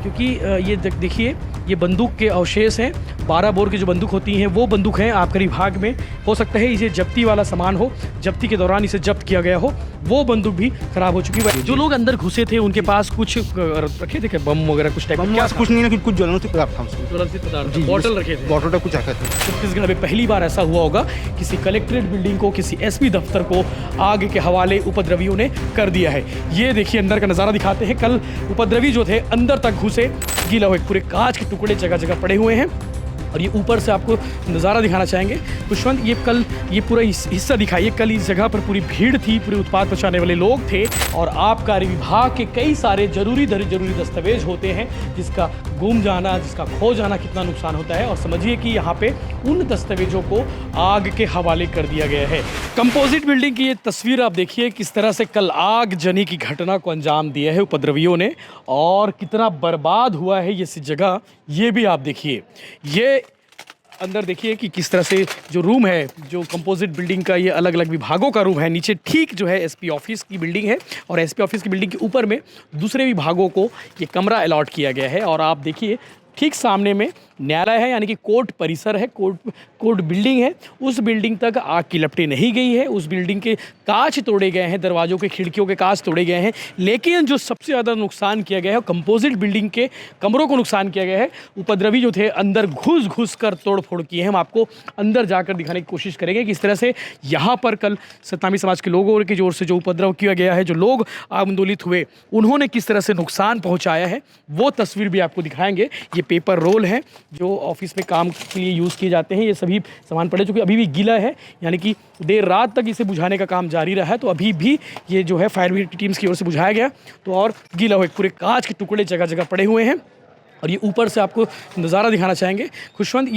क्योंकि ये देखिए ये बंदूक के अवशेष हैं। 12 बोर की जो बंदूक होती हैं वो बंदूक हैं आपके विभाग में। हो सकता है इसे जब्ती वाला सामान हो, जब्ती के दौरान इसे जब्त किया गया हो, वो बंदूक भी खराब हो चुकी है। जो लोग अंदर घुसे थे उनके पास कुछ रखे थे क्या, बम वगैरह कुछ टाइप का? कुछ नहीं, लेकिन कुछ ज्वलनशील पदार्थ था उसमें। ज्वलनशील पदार्थ, बॉटल रखे थे, बॉटल कुछ रखे थे। छत्तीसगढ़ में पहली बार ऐसा हुआ होगा, किसी कलेक्ट्रेट बिल्डिंग को, किसी एसपी दफ्तर को आग के हवाले उपद्रवियों ने कर दिया है। ये देखिए अंदर का नज़ारा दिखाते हैं। कल उपद्रवी जो थे अंदर तक घुसे, गीला हुए पूरे कांच के टुकड़े जगह जगह पड़े हुए हैं। और ये ऊपर से आपको नज़ारा दिखाना चाहेंगे खुशवंत, ये पूरा हिस्सा दिखाइए। कल इस जगह पर पूरी भीड़ थी, पूरे उत्पाद पहुंचाने वाले लोग थे और आबकारी विभाग के कई सारे जरूरी दस्तावेज होते हैं जिसका गुम जाना, जिसका खो जाना कितना नुकसान होता है। और समझिए कि यहाँ पे उन दस्तावेजों को आग के हवाले कर दिया गया है। कंपोजिट बिल्डिंग की ये तस्वीर आप देखिए, किस तरह से कल आग जनी की घटना को अंजाम दिया है उपद्रवियों ने और कितना बर्बाद हुआ है ये जगह, ये भी आप देखिए। ये अंदर देखिए कि किस तरह से जो रूम है, जो कंपोजिट बिल्डिंग का, ये अलग अलग विभागों का रूम है। नीचे ठीक जो है एसपी ऑफिस की बिल्डिंग है और एसपी ऑफिस की बिल्डिंग के ऊपर में दूसरे विभागों को ये कमरा अलॉट किया गया है। और आप देखिए ठीक सामने में न्यायालय है, यानी कि कोर्ट परिसर है, कोर्ट बिल्डिंग है। उस बिल्डिंग तक आग की लपटें नहीं गई है, उस बिल्डिंग के कांच तोड़े गए हैं, दरवाजों के खिड़कियों के कांच तोड़े गए हैं। लेकिन जो सबसे ज़्यादा नुकसान किया गया है कंपोजिट बिल्डिंग के कमरों को नुकसान किया गया है। उपद्रवी जो थे अंदर घुस कर तोड़ फोड़ किए हैं। हम आपको अंदर जाकर दिखाने की कोशिश करेंगे कि इस तरह से यहाँ पर कल सतनामी समाज के लोगों की ओर से जो उपद्रव किया गया है, जो लोग आंदोलित हुए, उन्होंने किस तरह से नुकसान पहुँचाया है, वो तस्वीर भी आपको दिखाएंगे। ये पेपर रोल है जो ऑफिस में काम के लिए यूज़ किए जाते हैं। ये सभी सामान पड़े चुके, अभी भी गीला है, यानी कि देर रात तक इसे बुझाने का काम जारी रहा है। तो अभी भी ये जो है फायर ब्रिगेड की टीम्स की ओर से बुझाया गया तो और गीला हुए पूरे कांच के टुकड़े जगह जगह पड़े हुए हैं। और ये ऊपर से आपको नज़ारा दिखाना चाहेंगे खुशवंत,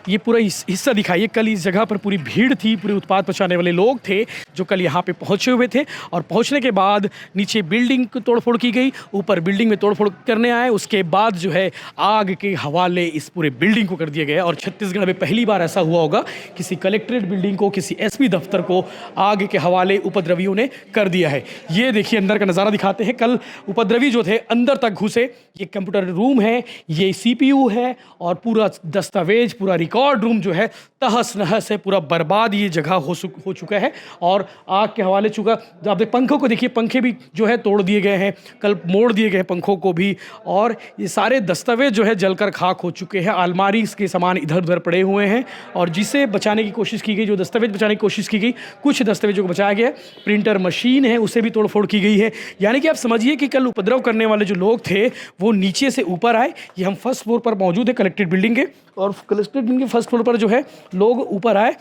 ये पूरा हिस्सा दिखाइए। कल इस जगह पर पूरी भीड़ थी, पूरे उत्पाद पहुंचाने वाले लोग थे जो कल यहाँ पे पहुँचे हुए थे। और पहुँचने के बाद नीचे बिल्डिंग को तोड़फोड़ की गई, ऊपर बिल्डिंग में तोड़फोड़ करने आए, उसके बाद जो है आग के हवाले इस पूरे बिल्डिंग को कर दिया गया। और छत्तीसगढ़ में पहली बार ऐसा हुआ होगा, किसी कलेक्ट्रेट बिल्डिंग को, किसी एसपी दफ्तर को आग के हवाले उपद्रवियों ने कर दिया है। ये देखिए अंदर का नज़ारा दिखाते हैं। कल उपद्रवी जो थे अंदर तक घुसे, ये कंप्यूटर रूम है, ये सीपीयू है और पूरा दस्तावेज, पूरा रिकॉर्ड रूम जो है तहस नहस है, पूरा बर्बाद ये जगह हो चुका है और आग के हवाले चुका। आप देख पंखों को देखिए, पंखे भी जो है तोड़ दिए गए हैं, कल मोड़ दिए गए हैं पंखों को भी। और ये सारे दस्तावेज जो है जलकर खाक हो चुके हैं। अलमारी के सामान इधर उधर पड़े हुए हैं और जिसे बचाने की कोशिश की गई, जो दस्तावेज बचाने की कोशिश की गई, कुछ दस्तावेजों को बचाया गया। प्रिंटर मशीन है, उसे भी तोड़फोड़ की गई है। यानी कि आप समझिए कि कल उपद्रव करने वाले जो लोग थे वो नीचे से ऊपर आए। ये हम फर्स्ट फ्लोर पर मौजूद है कलेक्ट्रेट बिल्डिंग के, और कलेक्ट्रेट बिल्डिंग के फर्स्ट फ्लोर पर जो है लोग ऊपर आए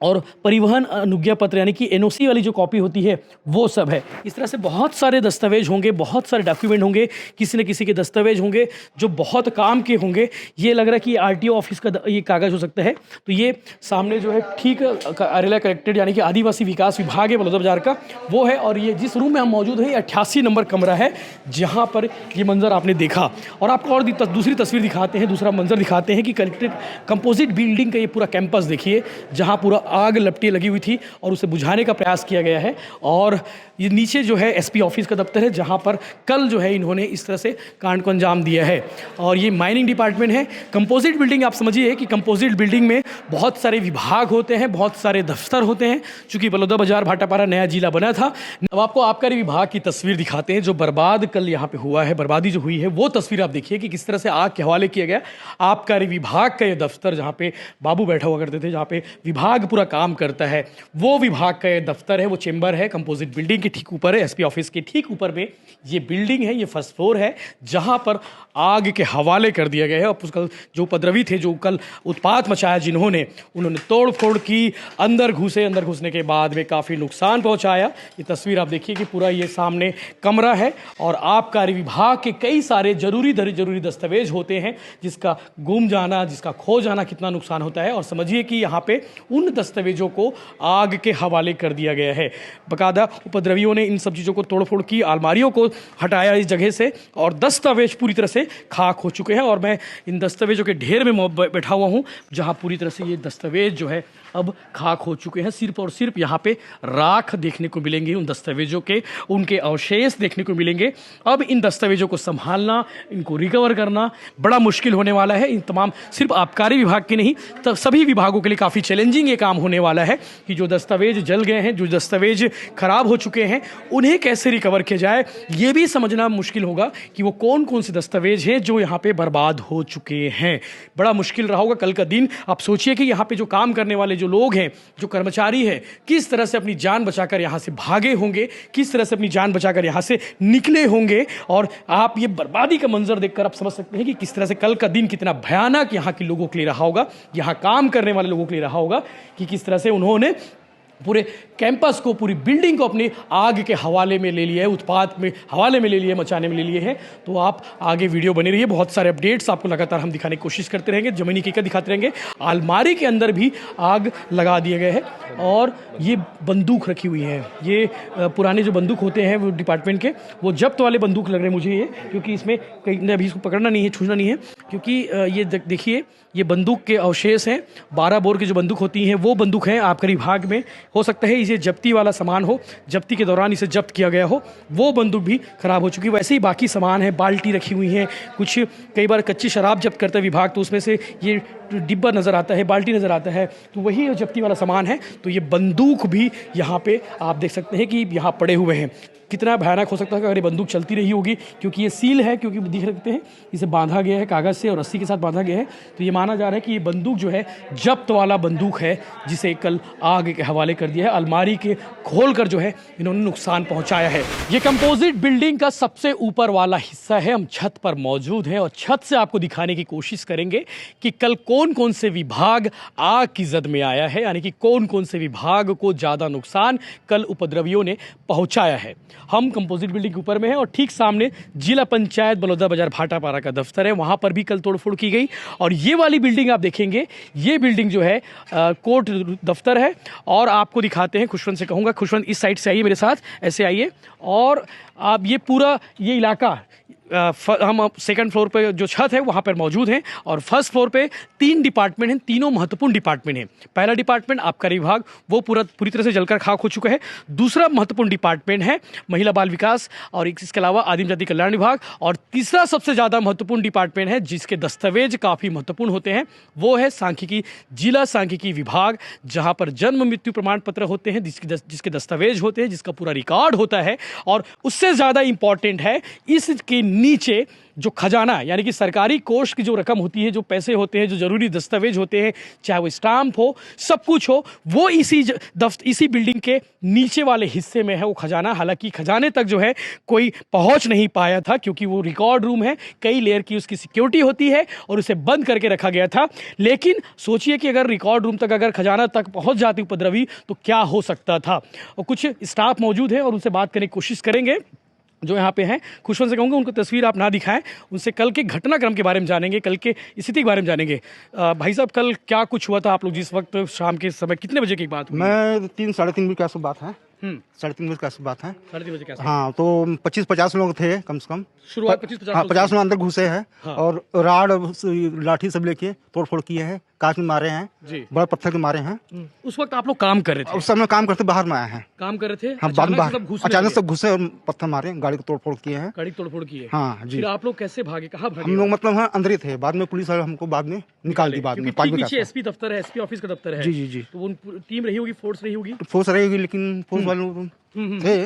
और परिवहन अनुज्ञा पत्र यानी कि एनओसी वाली जो कॉपी होती है वो सब है। इस तरह से बहुत सारे दस्तावेज होंगे, बहुत सारे डॉक्यूमेंट होंगे, किसी न किसी के दस्तावेज होंगे जो बहुत काम के होंगे। ये लग रहा है कि आरटीओ ऑफिस का ये कागज़ हो सकता है। तो ये सामने जो है ठीक अरेला कलेक्टेड यानी कि आदिवासी विकास विभाग है बलौदाबाजार का, वो है। और ये जिस रूम में हम मौजूद हैं, 88 नंबर कमरा है जहाँ पर ये मंजर आपने देखा। और आपको और दूसरी तस्वीर दिखाते हैं, दूसरा मंजर दिखाते हैं कि कलेक्ट्रेट कंपोजिट बिल्डिंग का ये पूरा कैंपस देखिए, जहाँ पूरा आग लपटी लगी हुई थी और उसे बुझाने का प्रयास किया गया है। और ये नीचे जो है एसपी ऑफिस का दफ्तर है, जहाँ पर कल जो है इन्होंने इस तरह से कांड को अंजाम दिया है। और ये माइनिंग डिपार्टमेंट है। कंपोजिट बिल्डिंग, आप समझिए कि कंपोजिट बिल्डिंग में बहुत सारे विभाग होते हैं, बहुत सारे दफ्तर होते हैं। चूँकि बलौदाबाजार भाटापारा नया जिला बना था। अब आपको आबकारी विभाग की तस्वीर दिखाते हैं, जो बर्बाद कल यहाँ पे हुआ है, बर्बादी जो हुई है वो तस्वीर आप देखिए कि किस तरह से आग के हवाले किया गया। आबकारी विभाग का ये दफ्तर, जहाँ पे बाबू बैठा हुआ करते थे, जहाँ पे विभाग पूरा काम करता है, वो विभाग का ये दफ्तर है, वो चेंबर है कंपोजिट बिल्डिंग के ठीक ऊपर है। एसपी ऑफिस के ठीक ऊपर में ये बिल्डिंग है, ये फर्स्ट फ्लोर है, जहां पर आग के हवाले कर दिया गया है। और उसका जो उपद्रवी थे, जो कल उत्पात मचाया जिन्होंने, उन्होंने तोड़ फोड़ की, अंदर घुसने के बाद में काफ़ी नुकसान पहुंचाया। ये तस्वीर आप देखिए कि पूरा ये सामने कमरा है और आबकारी विभाग के कई सारे जरूरी दस्तावेज होते हैं जिसका गुम जाना, जिसका खो जाना कितना नुकसान होता है। और समझिए कि यहाँ पे उन दस्तावेजों को आग के हवाले कर दिया गया है। बाकायदा उपद्रवियों ने इन सब चीज़ों को तोड़फोड़ की, अलमारियों को हटाया इस जगह से और दस्तावेज पूरी तरह से खाक हो चुके हैं। और मैं इन दस्तावेजों के ढेर में बैठा हुआ हूँ, जहाँ पूरी तरह से ये दस्तावेज जो है अब खाक हो चुके हैं। सिर्फ और सिर्फ यहाँ पे राख देखने को मिलेंगे उन दस्तावेजों के, उनके अवशेष देखने को मिलेंगे। अब इन दस्तावेजों को संभालना, इनको रिकवर करना बड़ा मुश्किल होने वाला है। इन तमाम सिर्फ आबकारी विभाग के नहीं, तब सभी विभागों के लिए काफ़ी चैलेंजिंग ये काम होने वाला है कि जो दस्तावेज जल गए हैं, जो दस्तावेज खराब हो चुके हैं, उन्हें कैसे रिकवर किया जाए। ये भी समझना मुश्किल होगा कि वो कौन कौन से दस्तावेज हैं जो यहाँ पे बर्बाद हो चुके हैं। बड़ा मुश्किल रहा होगा कल का दिन। आप सोचिए कि यहाँ पे जो काम करने वाले जो लोग हैं, जो कर्मचारी हैं, किस तरह से अपनी जान बचाकर यहाँ से भागे होंगे, किस तरह से अपनी जान बचाकर यहाँ से निकले होंगे। और आप ये बर्बादी का मंजर देखकर आप समझ सकते हैं कि किस तरह से कल का दिन कितना भयानक यहाँ के लोगों के लिए रहा होगा, यहाँ काम करने वाले लोगों के लिए रहा होगा कि किस तरह से उन्होंने पूरे कैंपस को, पूरी बिल्डिंग को अपने आग के हवाले में ले लिया है, उत्पात में हवाले में ले लिए, मचाने में ले लिए हैं। तो आप आगे वीडियो बने रहिए, बहुत सारे अपडेट्स आपको लगातार हम दिखाने की कोशिश करते रहेंगे, ज़मीनी हकीकत दिखाते रहेंगे। अलमारी के अंदर भी आग लगा दिए गए हैं और ये बंदूक रखी हुई है। ये पुराने जो बंदूक होते हैं वो डिपार्टमेंट के, वो जब्त वाले बंदूक लग रहे हैं मुझे ये, क्योंकि इसमें कहीं अभी इसको पकड़ना नहीं है, छूना नहीं है, क्योंकि ये देखिए ये बंदूक के अवशेष हैं। 12 बोर की जो बंदूक होती हैं वो बंदूक हैं आबकारी विभाग में। हो सकता है इसे जब्ती वाला सामान हो, जब्ती के दौरान इसे जब्त किया गया हो, वो बंदूक भी खराब हो चुकी है। वैसे ही बाकी सामान है, बाल्टी रखी हुई हैं, कुछ कई बार कच्ची शराब जब्त करता है विभाग तो उसमें से ये डिब्बा नज़र आता है, बाल्टी नज़र आता है, तो वही जब्ती वाला सामान है। तो ये बंदूक भी यहाँ पे आप देख सकते हैं कि यहाँ पड़े हुए हैं। कितना भयानक हो सकता है अगर ये बंदूक चलती रही होगी, क्योंकि ये सील है, क्योंकि दिख सकते हैं इसे बांधा गया है कागज़ से और रस्सी के साथ बांधा गया है। तो ये माना जा रहा है कि ये बंदूक जो है जब्त वाला बंदूक है, जिसे कल आग के हवाले कर दिया है। अलमारी के खोल कर जो है इन्होंने नुकसान पहुंचाया है। ये कंपोजिट बिल्डिंग का सबसे ऊपर वाला हिस्सा है। हम छत पर मौजूद हैं और छत से आपको दिखाने की कोशिश करेंगे कि कल कौन कौन से विभाग आग की जद में आया है, यानी कि कौन कौन से विभाग को ज़्यादा नुकसान कल उपद्रवियों ने पहुंचाया है। हम कंपोजिट बिल्डिंग के ऊपर में हैं और ठीक सामने जिला पंचायत बलौदा बाजार भाटापारा का दफ्तर है, वहाँ पर भी कल तोड़फोड़ की गई। और ये वाली बिल्डिंग आप देखेंगे, ये बिल्डिंग जो है कोर्ट दफ्तर है। और आपको दिखाते हैं, खुशवंत से कहूँगा, खुशवंत इस साइड से आइए मेरे साथ, ऐसे आइए। और आप ये पूरा ये इलाका हम सेकंड फ्लोर पे जो छत है वहाँ पर मौजूद हैं और फर्स्ट फ्लोर पे 3 डिपार्टमेंट हैं, तीनों महत्वपूर्ण डिपार्टमेंट हैं। पहला डिपार्टमेंट आबकारी विभाग, वो पूरी तरह से जलकर खाक हो चुका है। दूसरा महत्वपूर्ण डिपार्टमेंट है महिला बाल विकास और इसके अलावा आदिम जाति कल्याण विभाग। और तीसरा सबसे ज़्यादा महत्वपूर्ण डिपार्टमेंट है जिसके दस्तावेज काफ़ी महत्वपूर्ण होते हैं, वो है सांख्यिकी, जिला सांख्यिकी विभाग, जहाँ पर जन्म मृत्यु प्रमाण पत्र होते हैं, जिसके दस्तावेज होते हैं, जिसका पूरा रिकॉर्ड होता है। और उससे ज़्यादा इंपॉर्टेंट है इसके नीचे जो खजाना, यानी कि सरकारी कोष की जो रकम होती है, जो पैसे होते हैं, जो जरूरी दस्तावेज होते हैं, चाहे वो स्टाम्प हो, सब कुछ हो, वो इसी बिल्डिंग के नीचे वाले हिस्से में है वो खजाना। हालांकि खजाने तक जो है कोई पहुंच नहीं पाया था, क्योंकि वो रिकॉर्ड रूम है, कई लेयर की उसकी सिक्योरिटी होती है और उसे बंद करके रखा गया था। लेकिन सोचिए कि अगर रिकॉर्ड रूम तक, अगर खजाना तक पहुंच जाती उपद्रवी तो क्या हो सकता था। और कुछ स्टाफ मौजूद है और उनसे बात करने की कोशिश करेंगे जो यहाँ पे हैं। खुशवंत से कहूँगा उनको तस्वीर आप ना दिखाएं, उनसे कल के घटनाक्रम के बारे में जानेंगे, कल के स्थिति के बारे में जानेंगे। भाई साहब, कल क्या कुछ हुआ था? आप लोग जिस वक्त शाम के समय कितने बजे की बात हुई? मैं 3-3:30 बजे का सब बात है। 3:30 बजे का सब बात है। 3:30 बजे का? हाँ, तो 25-50 लोग थे कम से कम। शुरुआत 50 लोग अंदर घुसे हैं। हाँ। और राड लाठी सब लेके तोड़फोड़ किए हैं, कांच में मारे हैं जी, बड़े पत्थर के मारे हैं। उस वक्त आप लोग काम कर रहे थे? उस समय काम करते बाहर में आए हैं, काम कर रहे थे। हम अचानक से घुसे और पत्थर मारे, गाड़ी को तोड़फोड़ किए हैं। गाड़ी तोड़फोड़ की है? हाँ जी। फिर आप लोग कैसे भागे, कहाँ भागे? हम लोग मतलब हाँ अंदर ही थे, बाद में पुलिस वाले हमको बाद में निकाल दी। बाद में पीछे एसपी दफ्तर है, एसपी ऑफिस का दफ्तर है। जी जी जी। तो वो टीम रही होगी, फोर्स रही होगी? फोर्स रहेगी, लेकिन फोर्स वालों थे,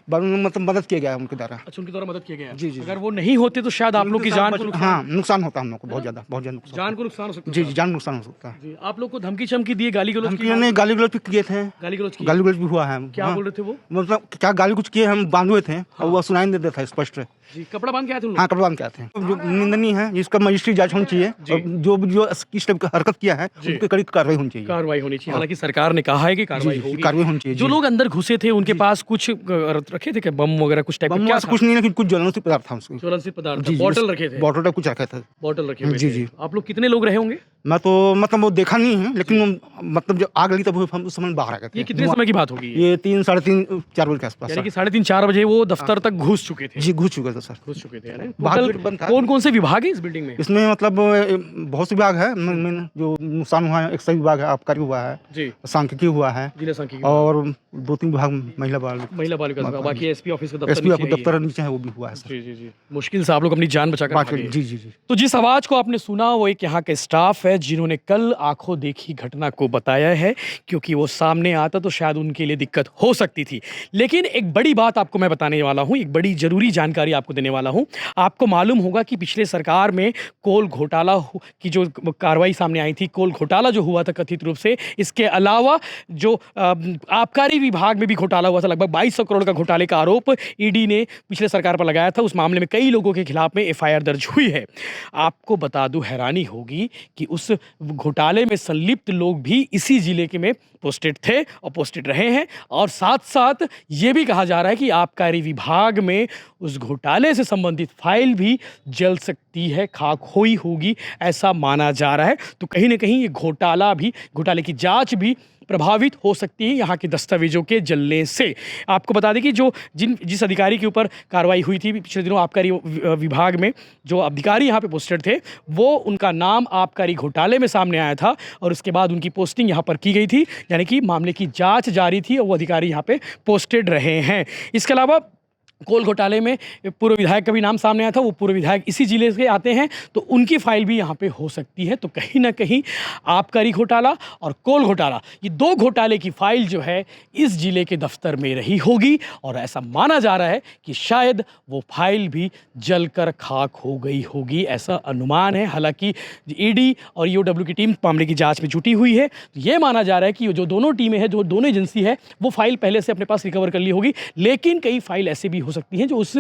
बाद में मतलब मदद किया गया उनके द्वारा। अच्छा, उनके द्वारा मदद किया गया। जी जी। अगर वो नहीं होते तो शायद आप लोग की जान को हाँ नुकसान होता हम लोग को, बहुत ज्यादा नुकसान। जान को नुकसान हो सकता है। जी जी, जान नुकसान हो सकता है। जी, आप लोग को धमकी चमकी दिए, गाली गलौज की? नहीं, गाली गलौज भी किए थे। गाली गलौज भी हुआ है। क्या बोल रहे थे वो? मतलब क्या गाली कुछ किए, हम बांधे हुए थे और वो सुनाई नहीं देता था स्पष्ट। जी, कपड़ा बांध के आए थे? हाँ, कपड़ा बांध के आए थे। जो निंदनीय है, इसका मजिस्ट्रेट जांच होनी चाहिए। जो इस टाइप का हरकत किया है उनके कड़ी कार्रवाई होनी चाहिए। कार्रवाई होनी चाहिए। हालांकि सरकार ने कहा है कि कार्रवाई होनी चाहिए। जो लोग अंदर घुसे थे उनके पास कुछ रखे थे क्या, बम वगैरह कुछ टाइप का? कुछ नहीं, लेकिन कुछ ज्वलनशील पदार्थ था उसके। ज्वलनशील पदार्थ, बॉटल रखे थे? बॉटल कुछ रखे थे। बॉटल रखे हुए जी जी। आप लोग कितने लोग रहे होंगे? मैं तो मतलब वो देखा नहीं है, लेकिन मतलब जब आग लगी तब हम उस समय बाहर आ गए थे। ये कितने समय की बात होगी? ये 3, साढ़े 3, 4 बजे के आसपास। यानी कि 3:30 4 बजे वो दफ्तर तक घुस चुके थे। जी, घुस चुके थे सर। घुस चुके थे यानी बाहर टोटल गेट बंद था। कौन-कौन से विभाग हैं इस बिल्डिंग में? इसमें मतलब बहुत से विभाग है। मेन जो नुकसान हुआ है, एक सही विभाग है, आबकारी हुआ है, जी, सांख्यिकी हुआ है, जिला सांख्यिकी और 2-3 विभाग महिला बाल बाल विकास विभाग, बाकी एसपी ऑफिस का दफ्तर एसपी नीचे है ये। दफ्तर नीचे है, वो भी हुआ है सर। जी, जी, जी। मुश्किल से आप लोग अपनी जान बचाकर भागे। जी, जी, जी। तो जिस आवाज को आपने सुना वो एक यहाँ के स्टाफ है जिन्होंने कल आंखों देखी घटना को बताया है, क्योंकि वो सामने आता तो शायद उनके लिए दिक्कत हो सकती थी। लेकिन एक बड़ी बात आपको मैं बताने वाला हूँ, एक बड़ी जरूरी जानकारी आपको देने वाला हूँ। आपको मालूम होगा कि पिछले सरकार में कोल घोटाला की जो कार्रवाई सामने आई थी, कोल घोटाला जो हुआ था कथित रूप से, इसके अलावा जो आबकारी विभाग में भी घोटाला हुआ था, लगभग 2200 करोड़ का घोटाले का आरोप ईडी ने पिछले सरकार पर लगाया था। उस मामले में कई लोगों के खिलाफ में एफआईआर दर्ज हुई है। आपको बता दूं, हैरानी होगी कि उस घोटाले में संलिप्त लोग भी इसी जिले के में पोस्टेड थे और पोस्टेड रहे हैं, और साथ साथ ये भी कहा जा रहा है कि आबकारी विभाग में उस घोटाले से संबंधित फाइल भी जल सकती है, खाक हुई होगी, ऐसा माना जा रहा है। तो कहीं ना कहीं ये घोटाले की जांच भी प्रभावित हो सकती है यहाँ के दस्तावेजों के जलने से। आपको बता दें कि जिस अधिकारी के ऊपर कार्रवाई हुई थी पिछले दिनों आबकारी विभाग में, जो अधिकारी यहाँ पे पोस्टेड थे, वो उनका नाम आबकारी घोटाले में सामने आया था और उसके बाद उनकी पोस्टिंग यहाँ पर की गई थी, यानी कि मामले की जांच जारी थी और वो अधिकारी यहाँ पे पोस्टेड रहे हैं। इसके अलावा कोल घोटाले में पूर्व विधायक का भी नाम सामने आया था, वो पूर्व विधायक इसी जिले से आते हैं, तो उनकी फाइल भी यहाँ पे हो सकती है। तो कहीं ना कहीं आबकारी घोटाला और कोल घोटाला, ये दो घोटाले की फाइल जो है इस जिले के दफ्तर में रही होगी, और ऐसा माना जा रहा है कि शायद वो फाइल भी जलकर खाक हो गई होगी, ऐसा अनुमान है। हालांकि ईडी और ईओडब्ल्यू की टीम मामले की जाँच में जुटी हुई है, तो ये माना जा रहा है कि जो दोनों टीमें हैं, जो दोनों एजेंसी है, वो फाइल पहले से अपने पास रिकवर कर ली होगी, लेकिन कई फाइल ऐसे भी हो सकती हैं जो उस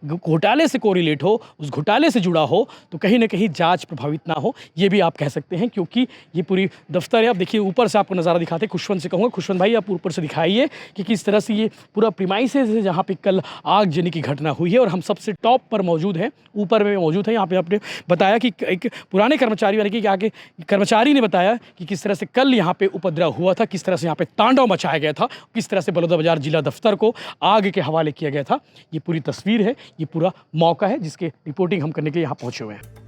घोटाले से कोरिलेट हो, उस घोटाले से जुड़ा हो, तो कहीं ना कहीं जांच प्रभावित ना हो, ये भी आप कह सकते हैं। क्योंकि ये पूरी दफ्तर है, आप देखिए ऊपर से आपको नज़ारा दिखाते हैं। खुशवंत से कहूँगा, खुशवंत भाई आप ऊपर से दिखाइए कि किस तरह से ये पूरा प्रीमाइसेस है जहाँ पे कल आग जलने की घटना हुई है, और हम सबसे टॉप पर मौजूद हैं, ऊपर में मौजूद है। यहाँ पे आपने बताया कि एक पुराने कर्मचारी, यानी कि आगे कर्मचारी ने बताया कि किस तरह से कल यहाँ पे उपद्रव हुआ था, किस तरह से यहाँ पे तांडव मचाया गया था, किस तरह से बलौदाबाजार जिला दफ्तर को आग के हवाले किया गया था। ये पूरी तस्वीर है, ये पूरा मौका है जिसके रिपोर्टिंग हम करने के लिए यहाँ पहुँचे हुए हैं।